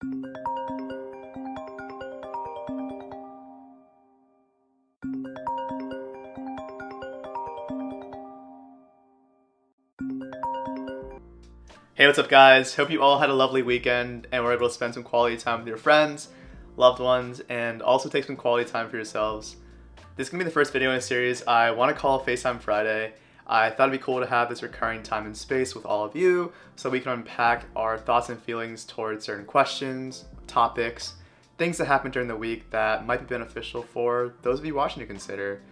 Hey, what's up guys? Hope you all had a lovely weekend and were able to spend some quality time with your friends, loved ones, and also take some quality time for yourselves. This is going to be the first video in a series I want to call FaceTime Friday. I thought it'd be cool to have this recurring time and space with all of you so we can unpack our thoughts and feelings towards certain questions, topics, things that happened during the week that might be beneficial for those of you watching to consider.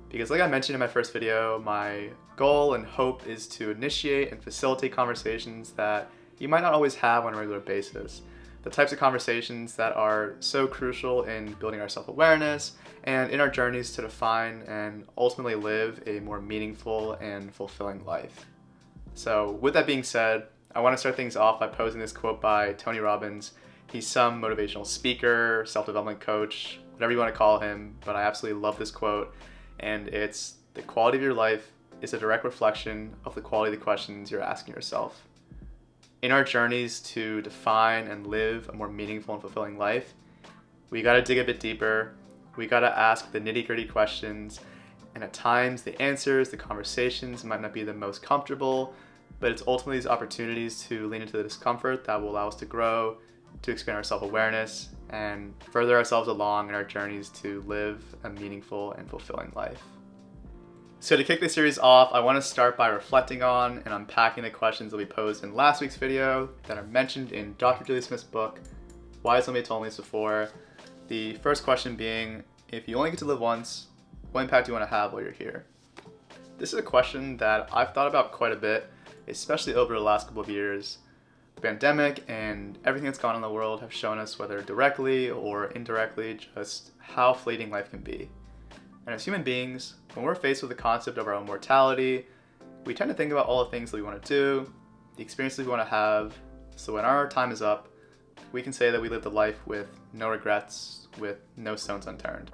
Because like I mentioned in my first video, my goal and hope is to initiate and facilitate conversations that you might not always have on a regular basis. The types of conversations that are so crucial in building our self-awareness and in our journeys to define and ultimately live a more meaningful and fulfilling life. So with that being said, I want to start things off by posing this quote by Tony Robbins. He's some motivational speaker, self-development coach, whatever you want to call him, but I absolutely love this quote. And it's, the quality of your life is a direct reflection of the quality of the questions you're asking yourself. In our journeys to define and live a more meaningful and fulfilling life, we gotta dig a bit deeper. We gotta ask the nitty-gritty questions, and at times the answers, the conversations might not be the most comfortable, but it's ultimately these opportunities to lean into the discomfort that will allow us to grow, to expand our self-awareness, and further ourselves along in our journeys to live a meaningful and fulfilling life. So to kick this series off, I want to start by reflecting on and unpacking the questions that we posed in last week's video that are mentioned in Dr. Julie Smith's book, Why Has Nobody Told Me This Before? The first question being, if you only get to live once, what impact do you want to have while you're here? This is a question that I've thought about quite a bit, especially over the last couple of years. The pandemic and everything that's gone on in the world have shown us, whether directly or indirectly, just how fleeting life can be. And as human beings, when we're faced with the concept of our own mortality, we tend to think about all the things that we want to do, the experiences we want to have, so when our time is up, we can say that we lived a life with no regrets, with no stones unturned.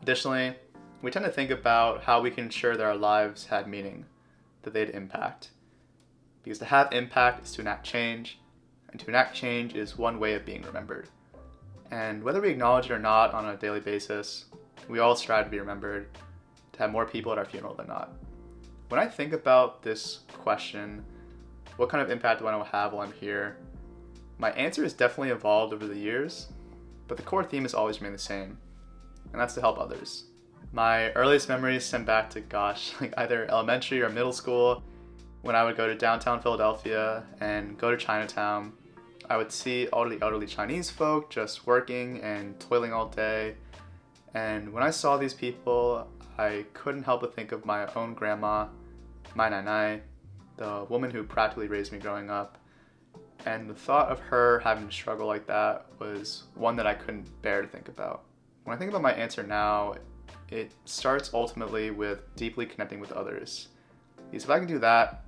Additionally, we tend to think about how we can ensure that our lives had meaning, that they had impact. Because to have impact is to enact change, and to enact change is one way of being remembered. And whether we acknowledge it or not on a daily basis, we all strive to be remembered, to have more people at our funeral than not. When I think about this question, what kind of impact do I want to have while I'm here? My answer has definitely evolved over the years, but the core theme has always remained the same, and that's to help others. My earliest memories stem back to, either elementary or middle school, when I would go to downtown Philadelphia and go to Chinatown. I would see all the elderly Chinese folk just working and toiling all day. And when I saw these people, I couldn't help but think of my own grandma, my nanai, the woman who practically raised me growing up. And the thought of her having to struggle like that was one that I couldn't bear to think about. When I think about my answer now, it starts ultimately with deeply connecting with others. Because if I can do that,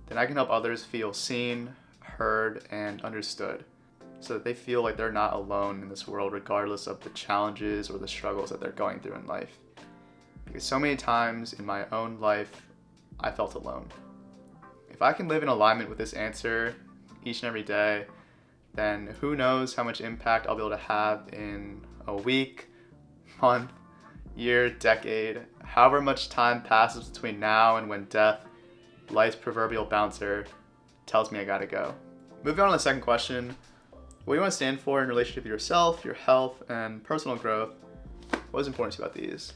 then I can help others feel seen, heard, and understood, so that they feel like they're not alone in this world regardless of the challenges or the struggles that they're going through in life. Because so many times in my own life, I felt alone. If I can live in alignment with this answer each and every day, then who knows how much impact I'll be able to have in a week, month, year, decade, however much time passes between now and when death, life's proverbial bouncer, tells me I gotta go. Moving on to the second question, what do you want to stand for in relationship to yourself, your health, and personal growth? What is important to you about these?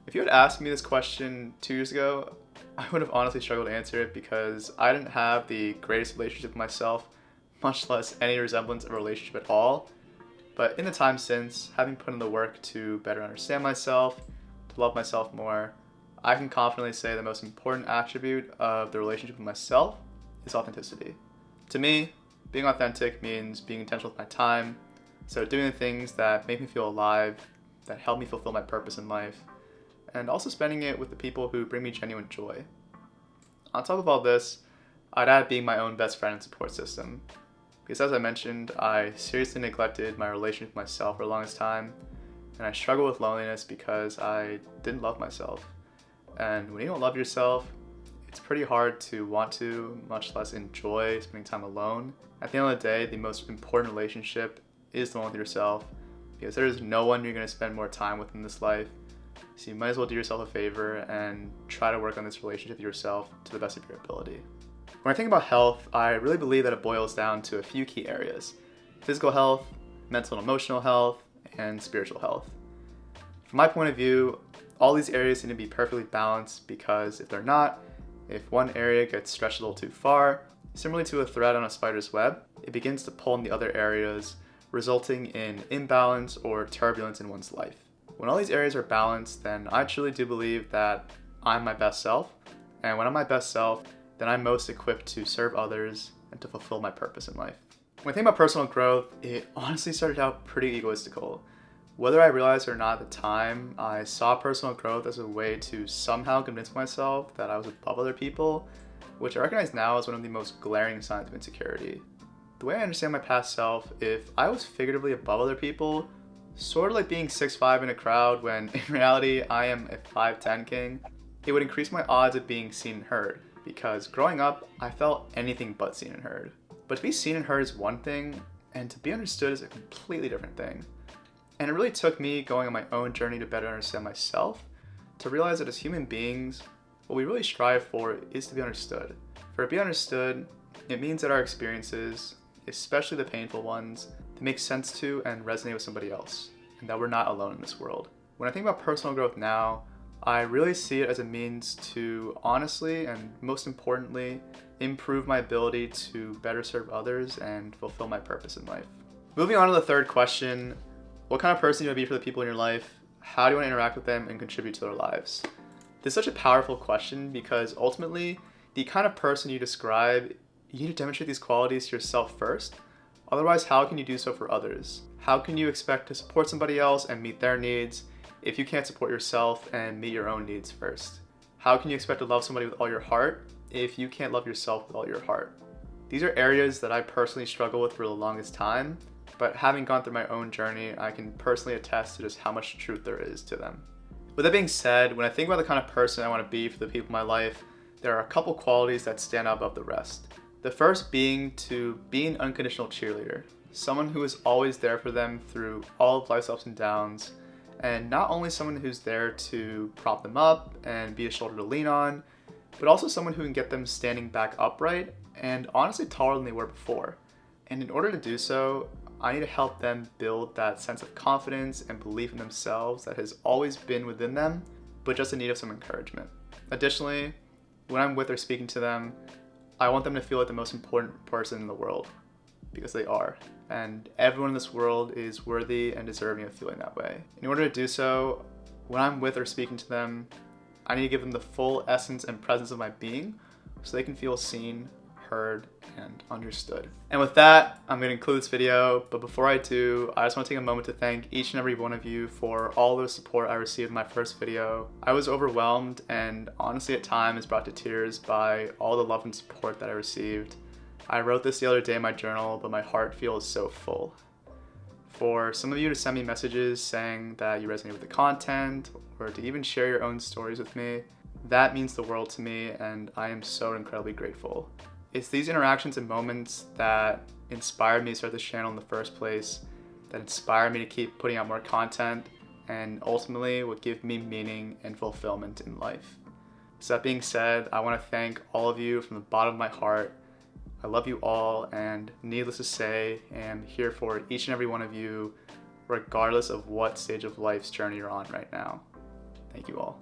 If you had asked me this question 2 years ago, I would have honestly struggled to answer it because I didn't have the greatest relationship with myself, much less any resemblance of a relationship at all. But in the time since, having put in the work to better understand myself, to love myself more, I can confidently say the most important attribute of the relationship with myself is authenticity. To me, being authentic means being intentional with my time, so doing the things that make me feel alive, that help me fulfill my purpose in life, and also spending it with the people who bring me genuine joy. On top of all this, I'd add being my own best friend and support system. Because as I mentioned, I seriously neglected my relationship with myself for the longest time, and I struggled with loneliness because I didn't love myself. And when you don't love yourself, it's pretty hard to want to, much less enjoy spending time alone. At the end of the day, the most important relationship is the one with yourself, because there is no one you're going to spend more time with in this life. So you might as well do yourself a favor and try to work on this relationship with yourself to the best of your ability. When I think about health, I really believe that it boils down to a few key areas: physical health, mental and emotional health, and spiritual health. From my point of view, all these areas need to be perfectly balanced, because if they're not, if one area gets stretched a little too far, similarly to a thread on a spider's web, it begins to pull in the other areas, resulting in imbalance or turbulence in one's life. When all these areas are balanced, then I truly do believe that I'm my best self, and when I'm my best self, then I'm most equipped to serve others and to fulfill my purpose in life. When I think about personal growth, it honestly started out pretty egoistical. Whether I realized it or not at the time, I saw personal growth as a way to somehow convince myself that I was above other people, which I recognize now as one of the most glaring signs of insecurity. The way I understand my past self, if I was figuratively above other people, sort of like being 6'5" in a crowd when in reality I am a 5'10" king, it would increase my odds of being seen and heard, because growing up, I felt anything but seen and heard. But to be seen and heard is one thing, and to be understood is a completely different thing. And it really took me going on my own journey to better understand myself, to realize that as human beings, what we really strive for is to be understood. For to be understood, it means that our experiences, especially the painful ones, to make sense to and resonate with somebody else, and that we're not alone in this world. When I think about personal growth now, I really see it as a means to honestly and most importantly improve my ability to better serve others and fulfill my purpose in life. Moving on to the third question: what kind of person do you want to be for the people in your life? How do you want to interact with them and contribute to their lives? This is such a powerful question, because ultimately, the kind of person you describe, you need to demonstrate these qualities to yourself first. Otherwise, how can you do so for others? How can you expect to support somebody else and meet their needs if you can't support yourself and meet your own needs first? How can you expect to love somebody with all your heart if you can't love yourself with all your heart? These are areas that I personally struggle with for the longest time, but having gone through my own journey, I can personally attest to just how much truth there is to them. With that being said, when I think about the kind of person I want to be for the people in my life, there are a couple qualities that stand out above the rest. The first being to be an unconditional cheerleader, someone who is always there for them through all of life's ups and downs, and not only someone who's there to prop them up and be a shoulder to lean on, but also someone who can get them standing back upright and honestly taller than they were before. And in order to do so, I need to help them build that sense of confidence and belief in themselves that has always been within them, but just in need of some encouragement. Additionally, when I'm with or speaking to them, I want them to feel like the most important person in the world, because they are. And everyone in this world is worthy and deserving of feeling that way. In order to do so, when I'm with or speaking to them, I need to give them the full essence and presence of my being so they can feel seen, heard, and understood. And with that, I'm going to conclude this video, but before I do, I just want to take a moment to thank each and every one of you for all the support I received in my first video. I was overwhelmed and honestly at times brought to tears by all the love and support that I received. I wrote this the other day in my journal, but my heart feels so full. For some of you to send me messages saying that you resonate with the content, or to even share your own stories with me, that means the world to me, and I am so incredibly grateful. It's these interactions and moments that inspired me to start this channel in the first place, that inspired me to keep putting out more content, and ultimately what give me meaning and fulfillment in life. So that being said, I want to thank all of you from the bottom of my heart. I love you all, and needless to say, am here for each and every one of you, regardless of what stage of life's journey you're on right now. Thank you all.